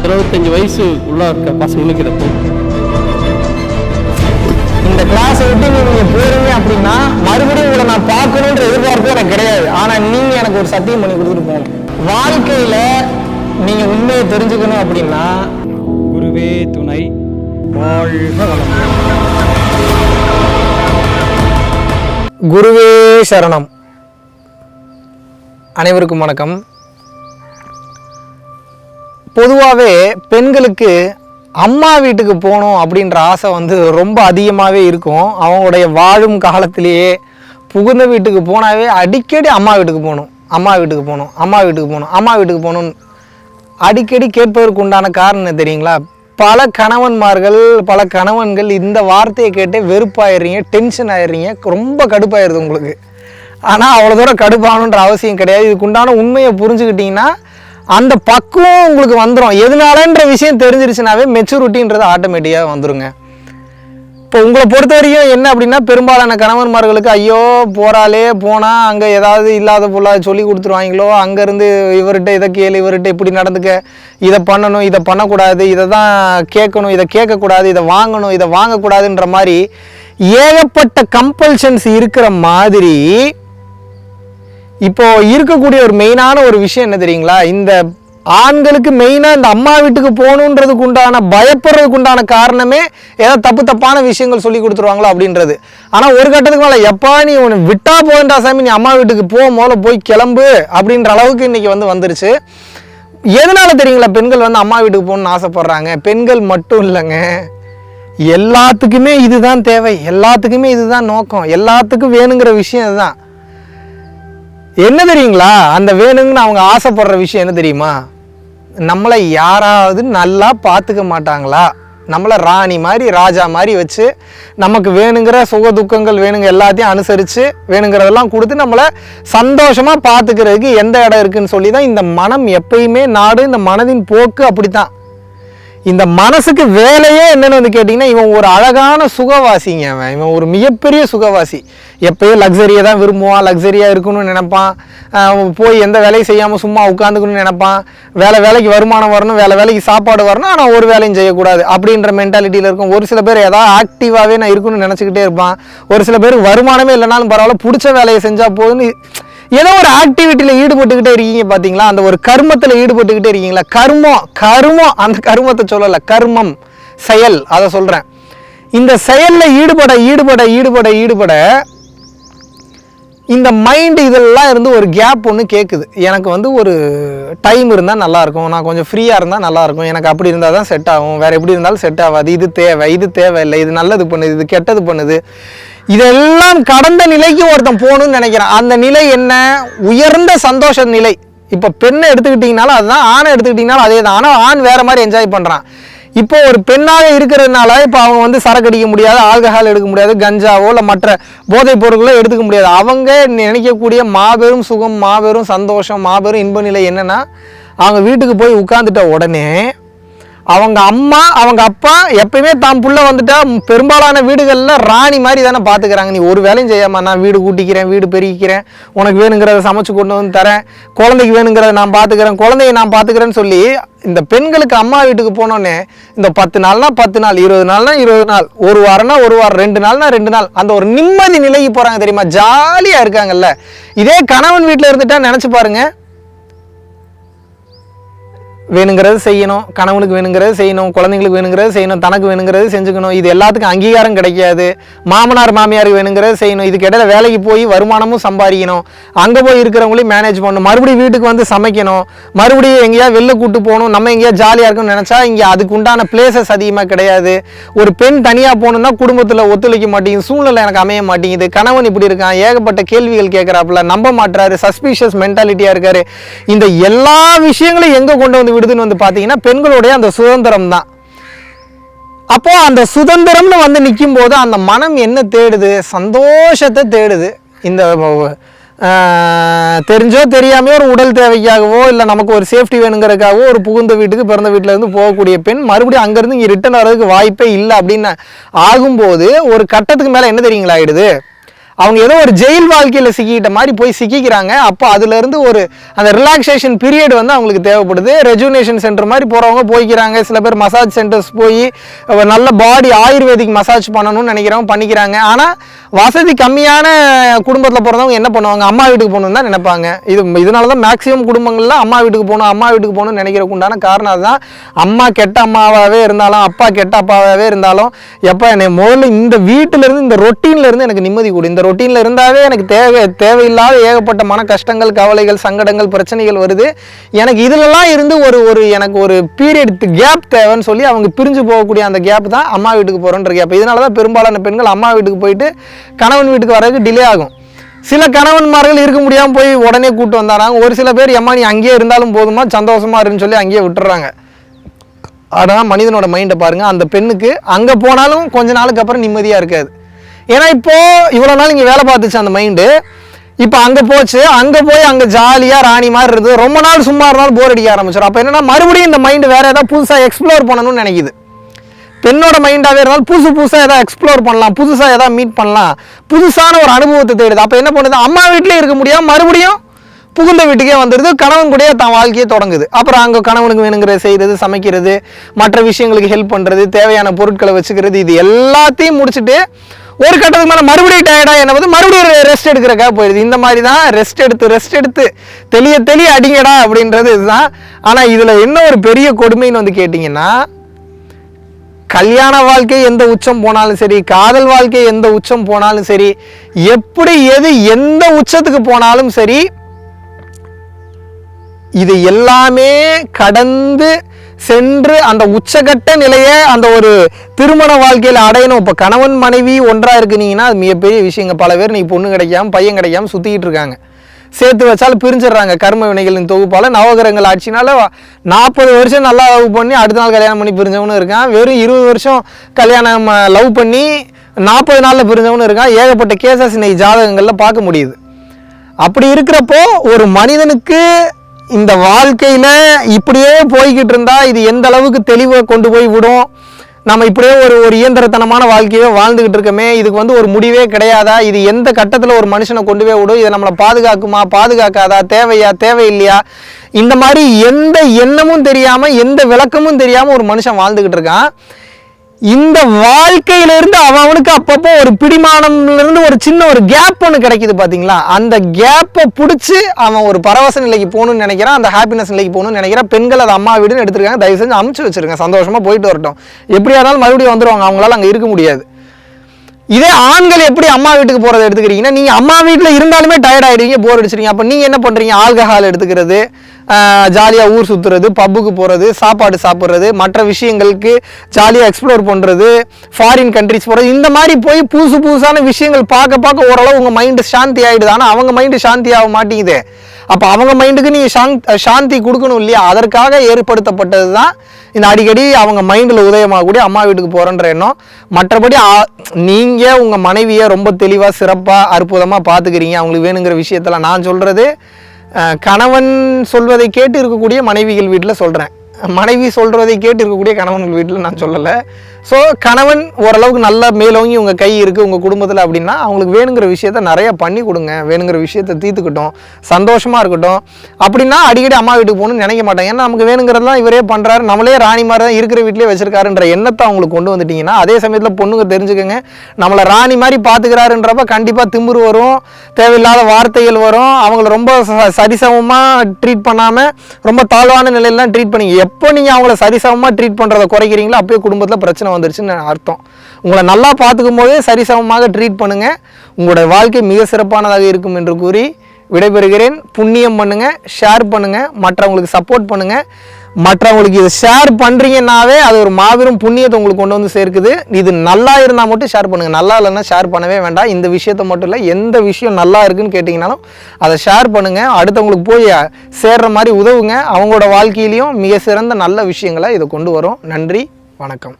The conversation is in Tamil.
25 வயசு உள்ள இருக்க பசங்களுக்கு இதை இந்த கிளாஸை விட்டு நீங்க போறீங்க அப்படின்னா மறுபடியும் உங்களை நான் பார்க்கணுன்ற எதிர்பார்ப்பு எனக்கு கிடையாது. ஆனா நீங்க எனக்கு ஒரு சத்தியம் பண்ணி கொடுத்துட்டு போகணும். வாழ்க்கையில நீங்க உண்மையை தெரிஞ்சுக்கணும் அப்படின்னா குருவே துணை. வாழ்க வளமுடன். குருவே சரணம். அனைவருக்கும் வணக்கம். பொதுவாகவே பெண்களுக்கு அம்மா வீட்டுக்கு போகணும் அப்படின்ற ஆசை ரொம்ப அதிகமாகவே இருக்கும். அவங்களுடைய வாழும் காலத்திலேயே புகுந்த வீட்டுக்கு போனாவே அடிக்கடி அம்மா வீட்டுக்கு போகணும், அம்மா வீட்டுக்கு போகணும், அம்மா வீட்டுக்கு போகணும், அம்மா வீட்டுக்கு போகணும்னு அடிக்கடி கேட்பதற்கு உண்டான காரணம் என்ன தெரியுங்களா? பல கணவன்கள் இந்த வார்த்தையை கேட்டே வெறுப்பாயிடுறீங்க, டென்ஷன் ஆயிடுறீங்க, ரொம்ப கடுப்பாயிருது உங்களுக்கு. ஆனால் அவ்வளோ தூரம் கடுப்பாகணுன்ற அவசியம் கிடையாது. இதுக்குண்டான உண்மையை புரிஞ்சுக்கிட்டிங்கன்னா அந்த பக்குவம் உங்களுக்கு வந்துடும். எதனாலன்ற விஷயம் தெரிஞ்சிருச்சுனாவே மெச்சூரிட்டின்றது ஆட்டோமேட்டிக்காக வந்துடுங்க. இப்போ உங்களை பொறுத்த வரைக்கும் என்ன அப்படின்னா, பெரும்பாலான கணவன்மார்களுக்கு ஐயோ போனால் அங்கே ஏதாவது இல்லாத பொருளாக சொல்லி கொடுத்துருவாங்களோ, அங்கேருந்து இவர்கிட்ட இதை கேளு, இவர்கிட்ட இப்படி நடந்துக்க, இதை பண்ணணும், இதை பண்ணக்கூடாது, இதை தான் கேட்கணும், இதை கேட்கக்கூடாது, இதை வாங்கணும், இதை வாங்கக்கூடாதுன்ற மாதிரி ஏகப்பட்ட கம்பல்ஷன்ஸ் இருக்கிற மாதிரி இப்போ இருக்கக்கூடிய ஒரு மெயினான ஒரு விஷயம் என்ன தெரியுங்களா? இந்த ஆண்களுக்கு மெயினாக இந்த அம்மா வீட்டுக்கு போகணுன்றதுக்கு உண்டான பயப்படுறதுக்கு உண்டான காரணமே ஏதாவது தப்பான விஷயங்கள் சொல்லி கொடுத்துருவாங்களோ அப்படின்றது. ஆனால் ஒரு கட்டத்துக்கு மேலே எப்பா நீ உன்னை விட்டா போகண்டா சாமி, நீ அம்மா வீட்டுக்கு முதல்ல போய் கிளம்பு அப்படின்ற அளவுக்கு இன்னைக்கு வந்துருச்சு. எதனால தெரியுங்களா பெண்கள் அம்மா வீட்டுக்கு போகணுன்னு ஆசைப்படுறாங்க? பெண்கள் மட்டும் இல்லைங்க, எல்லாத்துக்குமே இதுதான் தேவை, எல்லாத்துக்குமே இதுதான் நோக்கம், எல்லாத்துக்கும் வேணுங்கிற விஷயம் இதுதான். என்ன தெரியுங்களா? அந்த வேணுங்கன்னு அவங்க ஆசைப்படுற விஷயம் என்ன தெரியுமா? நம்மளை யாராவது நல்லா பார்த்துக்க மாட்டாங்களா, நம்மளை ராணி மாதிரி ராஜா மாதிரி வச்சு நமக்கு வேணுங்கிற சுக துக்கங்கள் வேணுங்க எல்லாத்தையும் அனுசரித்து வேணுங்கிறதெல்லாம் கொடுத்து நம்மளை சந்தோஷமாக பார்த்துக்கிறதுக்கு எந்த இடம் இருக்குதுன்னு சொல்லி தான் இந்த மனம் எப்பயுமே நாடு. இந்த மனதின் போக்கு அப்படித்தான். இந்த மனசுக்கு வேலையே என்னன்னு கேட்டிங்கன்னா, இவன் ஒரு அழகான சுகவாசிங்க. இவன் ஒரு மிகப்பெரிய சுகவாசி. எப்பயும் லக்ஸரியை தான் விரும்புவான், லக்ஸரியாக இருக்கணும்னு நினைப்பான், போய் எந்த வேலையும் செய்யாமல் சும்மா உட்காந்துக்கணும்னு நினைப்பான், வேலைக்கு வருமானம் வரணும், வேலைக்கு சாப்பாடு வரணும், ஆனால் ஒரு வேலையும் செய்யக்கூடாது அப்படின்ற மென்டாலிட்டியில் இருக்கும். ஒரு சில பேர் ஏதாவது ஆக்டிவாகவே நான் இருக்கணும்னு நினச்சிக்கிட்டே இருப்பான். ஒரு சில பேர் வருமானமே இல்லைனாலும் பரவாயில்ல, பிடிச்ச வேலையை செஞ்சால் போதுன்னு ஏதோ ஒரு ஆக்டிவிட்டியில் ஈடுபட்டுக்கிட்டே இருக்கீங்க பார்த்தீங்களா? அந்த ஒரு கர்மத்தில் ஈடுபட்டுக்கிட்டே இருக்கீங்களா? கர்மம் அந்த கர்மத்தை சொல்லலை, கர்மம் செயல், அதை சொல்கிறேன். இந்த செயலில் ஈடுபட இந்த மைண்டு இதெல்லாம் இருந்து ஒரு கேப் ஒன்று கேட்குது. எனக்கு ஒரு டைம் இருந்தால் நல்லாயிருக்கும், நான் கொஞ்சம் ஃப்ரீயாக இருந்தால் நல்லாயிருக்கும், எனக்கு அப்படி இருந்தால் தான் செட் ஆகும், வேறு எப்படி இருந்தாலும் செட் ஆகாது, இது தேவையில்லை, இது நல்லது பண்ணுது, இது கெட்டது பண்ணுது, இதெல்லாம் கடந்த நிலைக்கு ஒருத்தன் போகணும்னு நினைக்கிறான். அந்த நிலை என்ன? உயர்ந்த சந்தோஷ நிலை. இப்போ பெண்ணை எடுத்துக்கிட்டிங்கனாலும் அதுதான், ஆணை எடுத்துக்கிட்டிங்கனாலும் அதே தான். ஆனால் ஆண் வேறு மாதிரி என்ஜாய் பண்ணுறான். இப்போ ஒரு பெண்ணாக இருக்கிறதுனால இப்போ அவங்க சரக்கு அடிக்க முடியாது, ஆல்கஹால் எடுக்க முடியாது, கஞ்சாவோ இல்லை மற்ற போதைப் பொருட்களோ எடுத்துக்க முடியாது. அவங்க நினைக்கக்கூடிய மாபெரும் சுகம், மாபெரும் சந்தோஷம், மாபெரும் இன்ப நிலை என்னென்னா, அவங்க வீட்டுக்கு போய் உட்காந்துட்ட உடனே அவங்க அம்மா அவங்க அப்பா எப்பயுமே தான் புள்ள பெரும்பாலான வீடுகளில் ராணி மாதிரி தானே பார்த்துக்கிறாங்க. நீ ஒரு வேலையும் செய்யாமல் நான் வீடு கூட்டிக்கிறேன், வீடு பெருக்கிக்கிறேன், உனக்கு வேணுங்கிறத சமைச்சு கொண்டு வந்து தரேன், குழந்தைக்கு வேணுங்கிறத நான் பார்த்துக்கிறேன், குழந்தைய நான் பார்த்துக்கிறேன்னு சொல்லி இந்த பெண்களுக்கு அம்மா வீட்டுக்கு போனோன்னே இந்த 10 நாள்னா 10 நாள், 20 நாள்னா 20 நாள், ஒரு வாரம்னா ஒரு வாரம், 2 நாள்னா 2 நாள், அந்த ஒரு நிம்மதி நிலைக்கு போகிறாங்க தெரியுமா? ஜாலியாக இருக்காங்கல்ல. இதே கணவன் வீட்டில் இருந்துட்டா நினச்சி பாருங்க, வேணுங்கிறது செய்யணும், கணவனுக்கு வேணுங்கிறது செய்யணும், குழந்தைங்களுக்கு வேணுங்கிறது செய்யணும், தனக்கு வேணுங்கிறது செஞ்சுக்கணும், இது எல்லாத்துக்கும் அங்கீகாரம் கிடைக்காது. மாமனார் மாமியாருக்கு வேணுங்கிறது செய்யணும், இதுக்கு இடையில வேலைக்கு போய் வருமானமும் சம்பாதிக்கணும், அங்கே போய் இருக்கிறவங்களையும் மேனேஜ் பண்ணணும், மறுபடியும் வீட்டுக்கு சமைக்கணும், மறுபடியும் எங்கேயா வெளில கூட்டு போகணும், நம்ம எங்கேயா ஜாலியாக இருக்கணும்னு நினச்சா இங்கே அதுக்கு உண்டான பிளேசஸ் அதிகமாக கிடையாது. ஒரு பெண் தனியாக போகணுன்னா குடும்பத்தில் ஒத்துழைக்க மாட்டேங்குது, சூழ்நிலை எனக்கு அமைய மாட்டேங்குது, கணவன் இப்படி இருக்கான், ஏகப்பட்ட கேள்விகள் கேட்குறாப்புல, நம்ப மாட்டுறாரு, சஸ்பீஷியஸ் மென்டாலிட்டியாக இருக்காரு. இந்த எல்லா விஷயங்களையும் எங்கே கொண்டு விடுதுன்னு பார்த்தீங்கன்னா பெண்களுடைய அந்த சுதந்திரம் தான். அப்போ அந்த சுதந்திரம்னு நிற்கும் போது அந்த மனம் என்ன தேடுது? சந்தோஷத்தை தேடுது. இந்த தெரிஞ்சோ தெரியாமையோ ஒரு உடல் தேவைக்காகவோ இல்லை நமக்கு ஒரு சேஃப்டி வேணுங்கிறதுக்காகவோ ஒரு புகுந்த வீட்டுக்கு பிறந்த வீட்டில் இருந்து போகக்கூடிய பெண் மறுபடியும் அங்கேருந்து இங்கே ரிட்டர்ன் வர்றதுக்கு வாய்ப்பே இல்லை அப்படின்னு ஆகும்போது ஒரு கட்டத்துக்கு மேலே என்ன தெரியுங்களா ஆகிடுது? அவங்க ஏதோ ஒரு ஜெயில் வாழ்க்கையில் சிக்கிட்ட மாதிரி போய் சிக்கிக்கிறாங்க. அப்போ அதுலேருந்து ஒரு அந்த ரிலாக்ஸேஷன் பீரியட் வந்து அவங்களுக்கு தேவைப்படுது. ரெஜுனேஷன் சென்டர் மாதிரி போகிறவங்க போய்க்கிறாங்க. சில பேர் மசாஜ் சென்டர்ஸ் போய் நல்ல பாடி ஆயுர்வேதிக் மசாஜ் பண்ணணும்னு நினைக்கிறவங்க பண்ணிக்கிறாங்க. ஆனால் வசதி கம்மியான குடும்பத்தில் பிறந்தவங்க என்ன பண்ணுவாங்க, அம்மா வீட்டுக்கு போகணுன்னு தான் நினைப்பாங்க. இதனால தான் மேக்ஸிமம் குடும்பங்களில் அம்மா வீட்டுக்கு போகணும்னு நினைக்கிறதுக்கு உண்டான காரணம் அதுதான். அம்மா கெட்ட அம்மாவாகவே இருந்தாலும் அப்பா கெட்ட அப்பாவாகவே இருந்தாலும் எப்போ என்னை முதல்ல இந்த வீட்டிலேருந்து இந்த ரொட்டீன்லேருந்து எனக்கு நிம்மதி கொடு. இந்த ரொட்டீனில் இருந்தாவே எனக்கு தேவையில்லாத ஏகப்பட்ட மன கஷ்டங்கள், கவலைகள், சங்கடங்கள், பிரச்சனைகள் வருது. எனக்கு இதிலெல்லாம் இருந்து எனக்கு ஒரு பீரியட் கேப் தேவைன்னு சொல்லி அவங்க பிரிஞ்சு போகக்கூடிய அந்த கேப் தான் அம்மா வீட்டுக்கு போகிறோன்ற கேப். இதனால தான் பெரும்பாலான பெண்கள் அம்மா வீட்டுக்கு போயிட்டு கணவன் வீட்டுக்கு வர்றதுக்கு டிலே ஆகும். சில கணவன்மார்கள் இருக்க முடியாமல் போய் உடனே கூட்டு வந்தாராங்க. ஒரு சில பேர் எம்மா நீ அங்கேயே இருந்தாலும் போதுமா, சந்தோஷமா இருன்னு சொல்லி அங்கேயே விட்டுறாங்க. ஆனால் மனிதனோட மைண்டை பாருங்கள், அந்த பெண்ணுக்கு அங்கே போனாலும் கொஞ்ச நாளுக்கு அப்புறம் நிம்மதியாக இருக்காது. ஏன்னா இப்போது இவ்வளோ நாள் இங்கே வேலை பார்த்துச்சு அந்த மைண்டு, இப்போ அங்கே போச்சு. அங்கே போய் அங்கே ஜாலியாக ராணி மாதிரி இருக்குது. ரொம்ப நாள் சும்மா இருந்தாலும் போர் அடிக்க ஆரம்பிச்சிடும். அப்போ என்னென்னா மறுபடியும் இந்த மைண்டு வேறு ஏதாவது புதுசாக எக்ஸ்ப்ளோர் பண்ணணும்னு நினைக்குது. பெண்ணோட மைண்டாகவே இருந்தாலும் புதுசாக எதாவது எக்ஸ்ப்ளோர் பண்ணலாம், புதுசாக எதாவது மீட் பண்ணலாம், புதுசான ஒரு அனுபவத்தை தேடுது. அப்போ என்ன பண்ணுது, அம்மா வீட்டிலே இருக்க முடியாமல் மறுபடியும் புகுந்த வீட்டுக்கே வந்துடுது. கணவன் கூடயே தான் வாழ்க்கையே தொடங்குது. அப்புறம் அங்கே கணவனுக்கு வேணுங்கிறத செய்கிறது, சமைக்கிறது, மற்ற விஷயங்களுக்கு ஹெல்ப் பண்ணுறது, தேவையான பொருட்களை வச்சுக்கிறது, இது எல்லாத்தையும் முடிச்சுட்டு ஒரு கட்டத்துக்கு மேலே மறுபடியும் டயர்டாக என்ன வந்து மறுபடியும் ரெஸ்ட் எடுக்கிறக்காக போயிடுது. இந்த மாதிரி தான் ரெஸ்ட் எடுத்து தெளிய அடிங்கடா அப்படின்றது இதுதான். ஆனால் இதில் என்ன ஒரு பெரிய கொடுமைன்னு வந்து கேட்டிங்கன்னா, கல்யாண வாழ்க்கை எந்த உச்சம் போனாலும் சரி, காதல் வாழ்க்கை எந்த உச்சம் போனாலும் சரி, எப்படி எந்த உச்சத்துக்கு போனாலும் சரி, இது எல்லாமே கடந்து சென்று அந்த உச்சகட்ட நிலையை அந்த ஒரு திருமண வாழ்க்கையில் அடையணும். இப்போ கணவன் மனைவி ஒன்றாக இருக்குனீங்கன்னா அது மிகப்பெரிய விஷயங்க. பல பேர் நீ பொண்ணு கிடைக்காம பையன் கிடைக்காம சுற்றிக்கிட்டு இருக்காங்க. சேர்த்து வச்சாலும் பிரிஞ்சிடுறாங்க. கர்ம வினைகளின் தொகுப்பால் நவகிரகங்கள் ஆட்சினால 40 வருஷம் நல்லா லவ் பண்ணி அடுத்த நாள் கல்யாணம் பண்ணி பிரிஞ்சவனு இருக்கான். வெறும் 20 வருஷம் கல்யாணம் லவ் பண்ணி 40 நாளில் பிரிஞ்சவனு இருக்கான். ஏகப்பட்ட கேசஸ் இன்னைக்கு ஜாதகங்களில் பார்க்க முடியுது. அப்படி இருக்கிறப்போ ஒரு மனிதனுக்கு இந்த வாழ்க்கையில் இப்படியே போய்கிட்டு இருந்தால் இது எந்த அளவுக்கு தெளிவை கொண்டு போய் விடும். நம்ம இப்படியே ஒரு இயந்திரத்தனமான வாழ்க்கையை வாழ்ந்துக்கிட்டு இருக்கோமே, இதுக்கு வந்து ஒரு முடிவே கிடையாதா, இது எந்த கட்டத்தில் ஒரு மனுஷனை கொண்டு போய் விடும், இதை நம்மளை பாதுகாக்குமா பாதுகாக்காதா, தேவையா தேவையில்லையா, இந்த மாதிரி எந்த எண்ணமும் தெரியாமல் எந்த விளக்கமும் தெரியாமல் ஒரு மனுஷன் வாழ்ந்துக்கிட்டு இருக்கான். இந்த வாழ்க்கையிலிருந்து அவனுக்கு அப்பப்போ ஒரு பிடிமானம்லேருந்து ஒரு சின்ன ஒரு கேப் ஒன்று கிடைக்குது பார்த்தீங்களா, அந்த கேப்பை பிடிச்சி அவன் ஒரு பரவச நிலைக்கு போகணும்னு நினைக்கிறான், அந்த ஹாப்பினஸ் நிலைக்கு போகணும்னு நினைக்கிறான். பெண்கள் அதை அம்மா வீடுன்னு எடுத்துருக்காங்க. தயவு செஞ்சு அமுச்சு வச்சுருங்க, சந்தோஷமாக போயிட்டு வரட்டும். எப்படியா இருந்தாலும் மறுபடியும் வந்துடுவாங்க, அவங்களால அங்கே இருக்க முடியாது. இதே ஆண்கள் எப்படி அம்மா வீட்டுக்கு போகிறத எடுத்துக்கிறீங்கன்னா, நீங்கள் அம்மா வீட்டில் இருந்தாலுமே டயர்ட் ஆகிடுவீங்க, போர் அடிச்சிருங்க. அப்போ நீங்கள் என்ன பண்ணுறீங்க, ஆல்கஹால் எடுத்துக்கிறது, ஜாலியாக ஊர் சுற்றுறது, பப்புக்கு போகிறது, சாப்பாடு சாப்பிட்றது, மற்ற விஷயங்களுக்கு ஜாலியாக எக்ஸ்ப்ளோர் பண்ணுறது, ஃபாரின் கண்ட்ரிஸ் போகிறது, இந்த மாதிரி போய் புதுசான விஷயங்கள் பார்க்க ஓரளவு உங்கள் மைண்டு சாந்தி ஆகிடுது. ஆனால் அவங்க மைண்டு சாந்தி ஆக மாட்டேங்குது. அப்போ அவங்க மைண்டுக்கு நீங்கள் சாந்தி கொடுக்கணும் இல்லையா, அதற்காக ஏற்படுத்தப்பட்டது தான் இந்த அடிக்கடி அவங்க மைண்டில் உதயமாகக்கூடிய அம்மா வீட்டுக்கு போகிறன்ற எண்ணம். மற்றபடி நீங்கள் உங்கள் மனைவியை ரொம்ப தெளிவாக சிறப்பாக அற்புதமாக பார்த்துக்கிறீங்க. அவங்களுக்கு வேணுங்கிற விஷயத்தில் நான் சொல்கிறது கணவன் சொல்வதை கேட்டு இருக்கக்கூடிய மனைவிகள் வீட்டில் சொல்கிறேன், மனைவி சொல்கிறதை கேட்டு இருக்கக்கூடிய கணவன்கள் வீட்டில் நான் சொல்லலை. ஸோ கணவன் ஓரளவுக்கு நல்லா மேலோங்கி உங்கள் கை இருக்குது உங்கள் குடும்பத்தில் அப்படின்னா அவங்களுக்கு வேணுங்கிற விஷயத்த நிறையா பண்ணி கொடுங்க, வேணுங்கிற விஷயத்த தீர்த்துக்கிட்டோம், சந்தோஷமாக இருக்கட்டும். அப்படின்னா அடிக்கடி அம்மா வீட்டுக்கு போகணும்னு நினைக்க மாட்டாங்க. ஏன்னா நமக்கு வேணுங்கிறதெல்லாம் இவரே பண்ணுறாரு, நம்மளே ராணி மாதிரி தான் இருக்கிற வீட்டிலே வச்சிருக்காருன்ற எண்ணத்தை அவங்களுக்கு கொண்டு வந்துட்டிங்கன்னா, அதே சமயத்தில் பொண்ணுங்க தெரிஞ்சுக்கோங்க, நம்மளை ராணி மாதிரி பார்த்துக்கிறாருன்றப்ப கண்டிப்பாக திமிரு வரும், தேவையில்லாத வார்த்தைகள் வரும், அவங்கள ரொம்ப சரிசமமாக ட்ரீட் பண்ணாமல் ரொம்ப தாழ்வான நிலையிலாம் ட்ரீட் பண்ணி எப்போ நீங்கள் அவங்கள சரிசமமாக ட்ரீட் பண்ணுறதை குறைக்கிறீங்களோ அப்போயே குடும்பத்தில் பிரச்சனை வந்துருச்சுன்னு அர்த்தம். உங்களை நல்லா பார்த்துக்கும் போதே சரிசமமாக ட்ரீட் பண்ணுங்கள், உங்களோட வாழ்க்கை மிக சிறப்பானதாக இருக்கும் என்று கூறி விடைபெறுகிறேன். புண்ணியம் பண்ணுங்கள், ஷேர் பண்ணுங்கள், மற்றவங்களுக்கு சப்போர்ட் பண்ணுங்கள். மற்றவங்களுக்கு இதை ஷேர் பண்ணுறீங்கன்னாவே அது ஒரு மாபெரும் புண்ணியத்தை உங்களுக்கு கொண்டு வந்து சேர்க்குது. இது நல்லா இருந்தால் மட்டும் ஷேர் பண்ணுங்கள், நல்லா இல்லைன்னா ஷேர் பண்ணவே வேண்டாம். இந்த விஷயத்தை மட்டும் இல்லை, எந்த விஷயம் நல்லா இருக்குன்னு கேட்டிங்கனாலும் அதை ஷேர் பண்ணுங்கள், அடுத்தவங்களுக்கு போய் சேர்ற மாதிரி உதவுங்க. அவங்களோட வாழ்க்கையிலையும் மிக சிறந்த நல்ல விஷயங்களை இதை கொண்டு வரும். நன்றி, வணக்கம்.